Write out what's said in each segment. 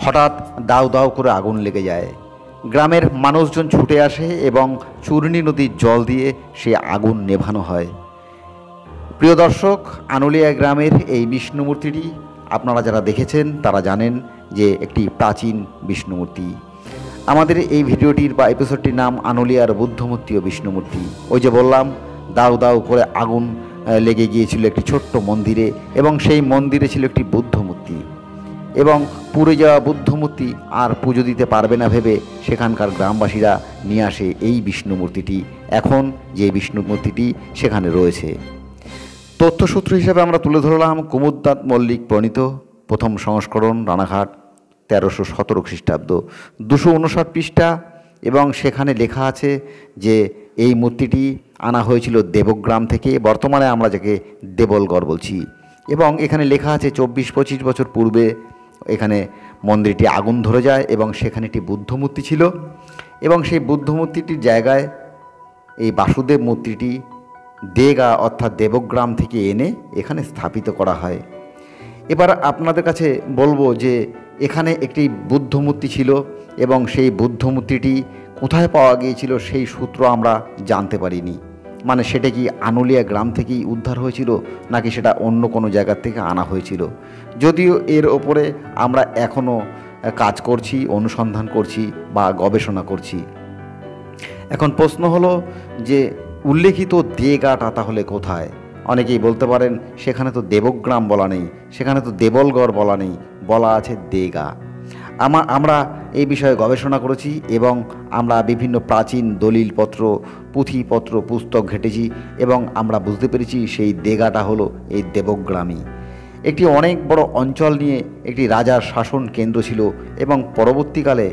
হঠাৎ দাউ দাউ করে আগুন লেগে যায়। গ্রামের মানুষজন ছুটে আসে এবং চূর্ণী নদীর জল দিয়ে সে আগুন নেভানো হয়। প্রিয় দর্শক, আনুলিয়া গ্রামের এই বিষ্ণু মূর্তিটি আপনারা যারা দেখেছেন তারা জানেন যে একটি প্রাচীন বিষ্ণু মূর্তি। আমাদের এই ভিডিওটির বা এপিসোডটির নাম আনুলিয়ার বুদ্ধমূর্তি ও বিষ্ণু মূর্তি। ওই যে বললাম, দাউ দাউ করে আগুন লেগে গিয়েছিল একটি ছোট্ট মন্দিরে, এবং সেই মন্দিরে ছিল একটি বুদ্ধ মূর্তি, এবং পুড়ে যাওয়া বুদ্ধ মূর্তি আর পুজো দিতে পারবে না ভেবে সেখানকার গ্রামবাসীরা নিয়ে আসে এই বিষ্ণু মূর্তিটি। এখন যে বিষ্ণু মূর্তিটি সেখানে রয়েছে। তথ্যসূত্র হিসেবে আমরা তুলে ধরলাম কুমুদনাথ মল্লিক প্রণীত প্রথম সংস্করণ, রানাঘাট, 1317 খ্রিস্টাব্দ, 259 পৃষ্ঠা, এবং সেখানে লেখা আছে যে এই মূর্তিটি আনা হয়েছিল দেবগ্রাম থেকে, বর্তমানে আমরা যাকে দেবলগড় বলছি। এবং এখানে লেখা আছে 24-25 বছর পূর্বে এখানে মন্দিরটি আগুন ধরে যায় এবং সেখানে একটি বুদ্ধ মূর্তি ছিল, এবং সেই বুদ্ধ মূর্তিটির জায়গায় এই বাসুদেব মূর্তিটি দেগা অর্থাৎ দেবগ্রাম থেকে এনে এখানে স্থাপিত করা হয়। এবার আপনাদের কাছে বলবো যে এখানে একটি বুদ্ধ মূর্তি ছিল, এবং সেই বুদ্ধ মূর্তিটি কোথায় পাওয়া গিয়েছিল সেই সূত্র আমরা জানতে পারিনি। মানে সেটা কি আনুলিয়া গ্রাম থেকেই উদ্ধার হয়েছিল নাকি সেটা অন্য কোনো জায়গা থেকে আনা হয়েছিল, যদিও এর ওপরে আমরা এখনও কাজ করছি, অনুসন্ধান করছি বা গবেষণা করছি। এখন প্রশ্ন হলো যে উল্লেখিত দেগাটা তাহলে কোথায়? অনেকেই বলতে পারেন সেখানে তো দেবগ্রাম বলা নেই, সেখানে তো দেবলগড় বলা নেই, বলা আছে দেগা। আমরা এই বিষয়ে গবেষণা করেছি এবং আমরা বিভিন্ন প্রাচীন দলিলপত্র, পুঁথিপত্র, পুস্তক ঘেটেছি, এবং আমরা বুঝতে পেরেছি সেই দেগাটা হলো এই দেবগ্রামই। একটি অনেক বড় অঞ্চল নিয়ে একটি রাজার শাসন কেন্দ্র ছিল, এবং পরবর্তীকালে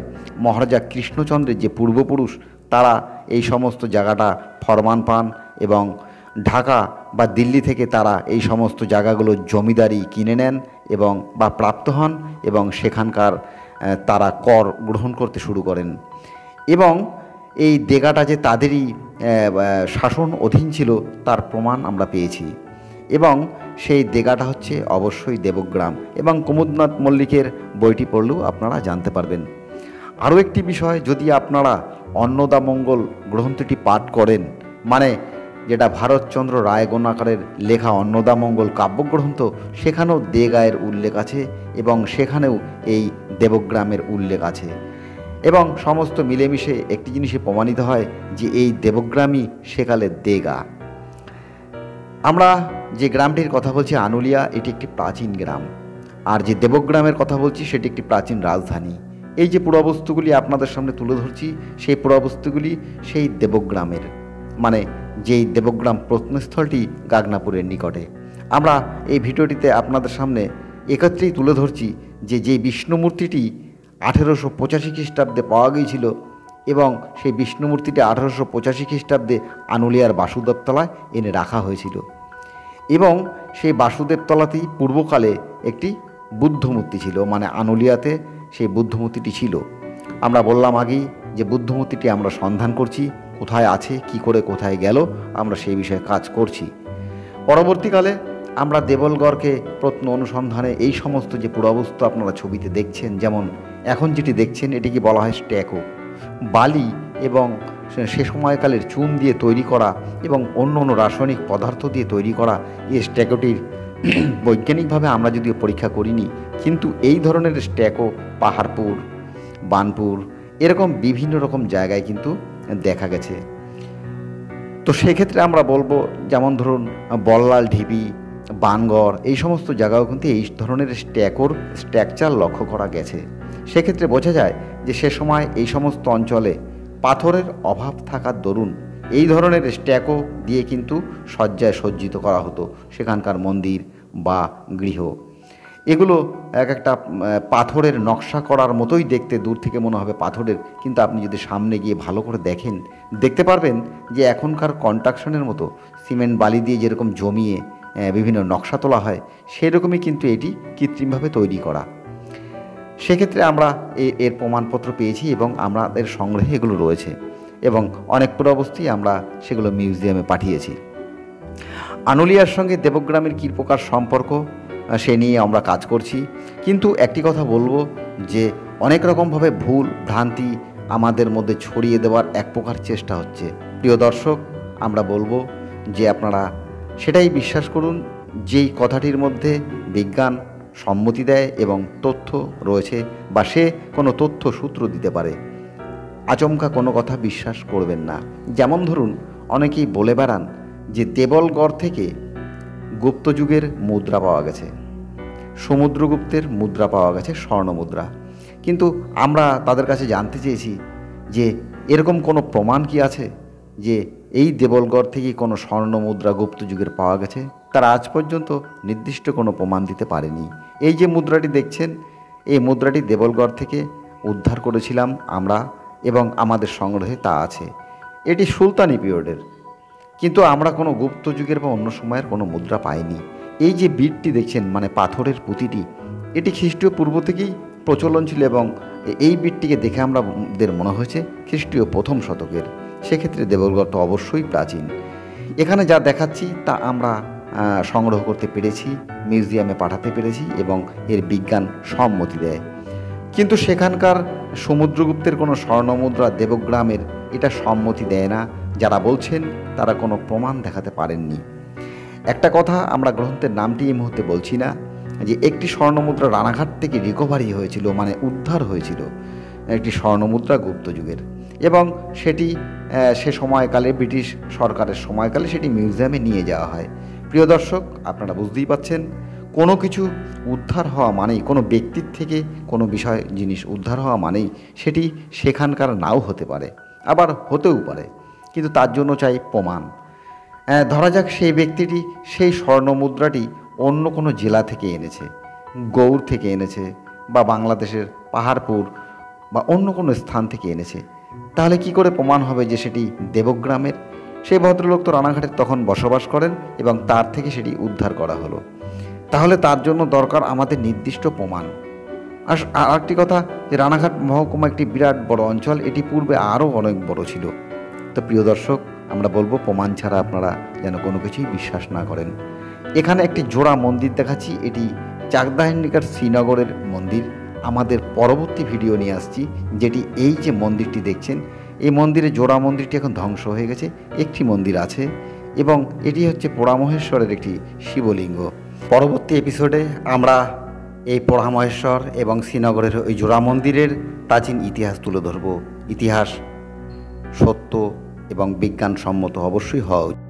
মহারাজা কৃষ্ণচন্দ্রের যে পূর্বপুরুষ তারা এই সমস্ত জায়গাটা ফরমান পান, এবং ঢাকা বা দিল্লি থেকে তারা এই সমস্ত জায়গাগুলো জমিদারি কিনে নেন এবং বা প্রাপ্ত হন, এবং সেখানকার তারা কর গ্রহণ করতে শুরু করেন। এবং এই দেগাটা যে তাদেরই শাসন অধীন ছিল তার প্রমাণ আমরা পেয়েছি, এবং সেই দেগাটা হচ্ছে অবশ্যই দেবগ্রাম, এবং কুমুদনাথ মল্লিকের বইটি পড়লেও আপনারা জানতে পারবেন। আরও একটি বিষয়, যদি আপনারা অন্নদামঙ্গল গ্রন্থটি পাঠ করেন, মানে যেটা ভারতচন্দ্র রায়গণাকারের লেখা অন্নদামঙ্গল কাব্যগ্রন্থ, সেখানেও দেগায়ের উল্লেখ আছে এবং সেখানেও এই দেবগ্রামের উল্লেখ আছে, এবং সমস্ত মিলেমিশে একটি জিনিসে প্রমাণিত হয় যে এই দেবগ্রামই সেকালের দেগা। আমরা যে গ্রামটির কথা বলছি আনুলিয়া, এটি একটি প্রাচীন গ্রাম, আর যে দেবগ্রামের কথা বলছি সেটি একটি প্রাচীন রাজধানী। এই যে পুরাবস্তুগুলি আপনাদের সামনে তুলে ধরছি, সেই পুরাবস্তুগুলি সেই দেবগ্রামের, মানে যেই দেবগ্রাম প্রত্নস্থলটি গাগনাপুরের নিকটে। আমরা এই ভিডিওটিতে আপনাদের সামনে একত্রেই তুলে ধরছি যে যেই বিষ্ণু মূর্তিটি 1885 খ্রিস্টাব্দে পাওয়া গিয়েছিল, এবং সেই বিষ্ণু মূর্তিটি 1885 খ্রিস্টাব্দে আনুলিয়ার বাসুদেবতলায় এনে রাখা হয়েছিল, এবং সেই বাসুদেবতলাতেই পূর্বকালে একটি বুদ্ধ মূর্তি ছিল, মানে আনুলিয়াতে সেই বুদ্ধ মূর্তিটি ছিল। আমরা বললাম আগেই যে বুদ্ধ মূর্তিটি আমরা সন্ধান করছি, কোথায় আছে, কি করে কোথায় গেল, আমরা সেই বিষয়ে কাজ করছি। পরবর্তীকালে আমরা দেবলগড়কে প্রত্ন অনুসন্ধানে এই সমস্ত যে পুরাবস্তু আপনারা ছবিতে দেখছেন, যেমন এখন যেটি দেখছেন এটিকে বলা হয় স্ট্যাকো, বালি এবং সে সময়কালের চুন দিয়ে তৈরি করা এবং অন্য অন্য রাসায়নিক পদার্থ দিয়ে তৈরি করা এই স্ট্যাকোটির বৈজ্ঞানিকভাবে আমরা যদিও পরীক্ষা করিনি, কিন্তু এই ধরনের স্ট্যাকো পাহাড়পুর, বানপুর, এরকম বিভিন্ন রকম জায়গায় কিন্তু দেখা গেছে। তো সেক্ষেত্রে আমরা বলবো, যেমন ধরুন বল্লাল ঢিবি, বানগড়, এই সমস্ত জায়গাও কিন্তু এই ধরনের স্ট্যাকোর স্ট্রাকচার লক্ষ্য করা গেছে। সেক্ষেত্রে বোঝা যায় যে সে সময় এই সমস্ত অঞ্চলে পাথরের অভাব থাকার দরুন এই ধরনের স্ট্যাকো দিয়ে কিন্তু সজ্জায় সজ্জিত করা হতো সেখানকার মন্দির বা গৃহ। এগুলো এক একটা পাথরের নকশা করার মতোই দেখতে, দূর থেকে মনে হবে পাথরের, কিন্তু আপনি যদি সামনে গিয়ে ভালো করে দেখেন দেখতে পারবেন যে এখনকার কনস্ট্রাকশনের মতো সিমেন্ট বালি দিয়ে যেরকম জমিয়ে বিভিন্ন নকশা তোলা হয়, সেরকমই কিন্তু এটি কৃত্রিমভাবে তৈরি করা। সেক্ষেত্রে আমরা এর প্রমাণপত্র পেয়েছি এবং আমাদের সংগ্রহে এগুলো রয়েছে, এবং অনেক পুরাবস্তুই আমরা সেগুলো মিউজিয়ামে পাঠিয়েছি। আনুলিয়ার সঙ্গে দেবগ্রামের কী প্রকার সম্পর্ক সে নিয়ে আমরা কাজ করছি। কিন্তু একটি কথা বলবো যে অনেক রকমভাবে ভুল ভ্রান্তি আমাদের মধ্যে ছড়িয়ে দেওয়ার এক প্রকার চেষ্টা হচ্ছে। প্রিয় দর্শক, আমরা বলবো যে আপনারা সেটাই বিশ্বাস করুন যেই কথাটির মধ্যে বিজ্ঞান সম্মতি দেয় এবং তথ্য রয়েছে, বা সে কোনো তথ্য সূত্র দিতে পারে। আচমকা কোনো কথা বিশ্বাস করবেন না। যেমন ধরুন, অনেকেই বলে বেড়ান যে দেবলগড় থেকে গুপ্তযুগের মুদ্রা পাওয়া গেছে, সমুদ্রগুপ্তের মুদ্রা পাওয়া গেছে, স্বর্ণ মুদ্রা। কিন্তু আমরা তাদের কাছে জানতে চেয়েছি যে এরকম কোনো প্রমাণ কি আছে যে এই দেবলগড় থেকে কোনো স্বর্ণ মুদ্রা গুপ্তযুগের পাওয়া গেছে? তারা আজ পর্যন্ত নির্দিষ্ট কোনো প্রমাণ দিতে পারেনি। এই যে মুদ্রাটি দেখছেন, এই মুদ্রাটি দেবলগড় থেকে উদ্ধার করেছিলাম আমরা এবং আমাদের সংগ্রহে তা আছে। এটি সুলতানি পিরিয়ডের, কিন্তু আমরা কোনো গুপ্ত যুগের বা অন্য সময়ের কোনো মুদ্রা পাইনি। এই যে বিটটি দেখছেন, মানে পাথরের পুঁতিটি, এটি খ্রিস্টীয় পূর্ব থেকেই প্রচলন ছিল এবং এই বিটটিকে দেখে আমাদের মনে হয়েছে খ্রিস্টীয় প্রথম শতকের। সেক্ষেত্রে দেবলগড় তো অবশ্যই প্রাচীন। এখানে যা দেখাচ্ছি তা আমরা সংগ্রহ করতে পেরেছি, মিউজিয়ামে পাঠাতে পেরেছি এবং এর বিজ্ঞান সম্মতি দেয়। কিন্তু সেখানকার সমুদ্রগুপ্তের কোনো স্বর্ণমুদ্রা দেবগ্রামের এটা সম্মতি দেয় না। যারা বলছেন তারা কোনো প্রমাণ দেখাতে পারেননি। একটা কথা আমরা গ্রন্থের নামটি এই মুহূর্তে বলছি না, যে একটি স্বর্ণমুদ্রা রানাঘাট থেকে রিকভারি হয়েছিল, মানে উদ্ধার হয়েছিল একটি স্বর্ণমুদ্রা গুপ্তযুগের, এবং সেটি সে সময়কালে ব্রিটিশ সরকারের সময়কালে সেটি মিউজিয়ামে নিয়ে যাওয়া হয়। প্রিয় দর্শক, আপনারা বুঝতেই পাচ্ছেন, কোনো কিছু উদ্ধার হওয়া মানেই, কোনো ব্যক্তির থেকে কোনো বিষয় জিনিস উদ্ধার হওয়া মানেই সেটি সেখানকার নাও হতে পারে, আবার হতেও পারে, কিন্তু তার জন্য চাই প্রমাণ। ধরা যাক সেই ব্যক্তিটি সেই স্বর্ণমুদ্রাটি অন্য কোনো জেলা থেকে এনেছে, গৌড় থেকে এনেছে, বা বাংলাদেশের পাহাড়পুর বা অন্য কোনো স্থান থেকে এনেছে, তাহলে কি করে প্রমাণ হবে যে সেটি দেবগ্রামের? সেই ভদ্রলোক তো রানাঘাটের তখন বসবাস করেন এবং তার থেকে সেটি উদ্ধার করা হলো। তাহলে তার জন্য দরকার আমাদের নির্দিষ্ট প্রমাণ। আর একটি কথা, যে রানাঘাট মহকুমা একটি বিরাট বড় অঞ্চল, এটি পূর্বে আরও অনেক বড় ছিল। তো প্রিয় দর্শক, আমরা বলবো প্রমাণ ছাড়া আপনারা যেন কোনো কিছুই বিশ্বাস না করেন। এখানে একটি জোড়া মন্দির দেখাচ্ছি, এটি চাকদাহিনীকার শ্রীনগরের মন্দির। আমাদের পরবর্তী ভিডিও নিয়ে আসছি, যেটি এই যে মন্দিরটি দেখছেন, এই মন্দিরে জোড়া মন্দিরটি এখন ধ্বংস হয়ে গেছে, একটি মন্দির আছে এবং এটি হচ্ছে পোড়ামহেশ্বরের একটি শিবলিঙ্গ। পরবর্তী এপিসোডে আমরা এই পোড়ামহেশ্বর এবং শ্রীনগরের ওই জোড়া মন্দিরের প্রাচীন ইতিহাস তুলে ধরব। ইতিহাস সত্য এবং বিজ্ঞানসম্মত অবশ্যই হওয়া উচিত।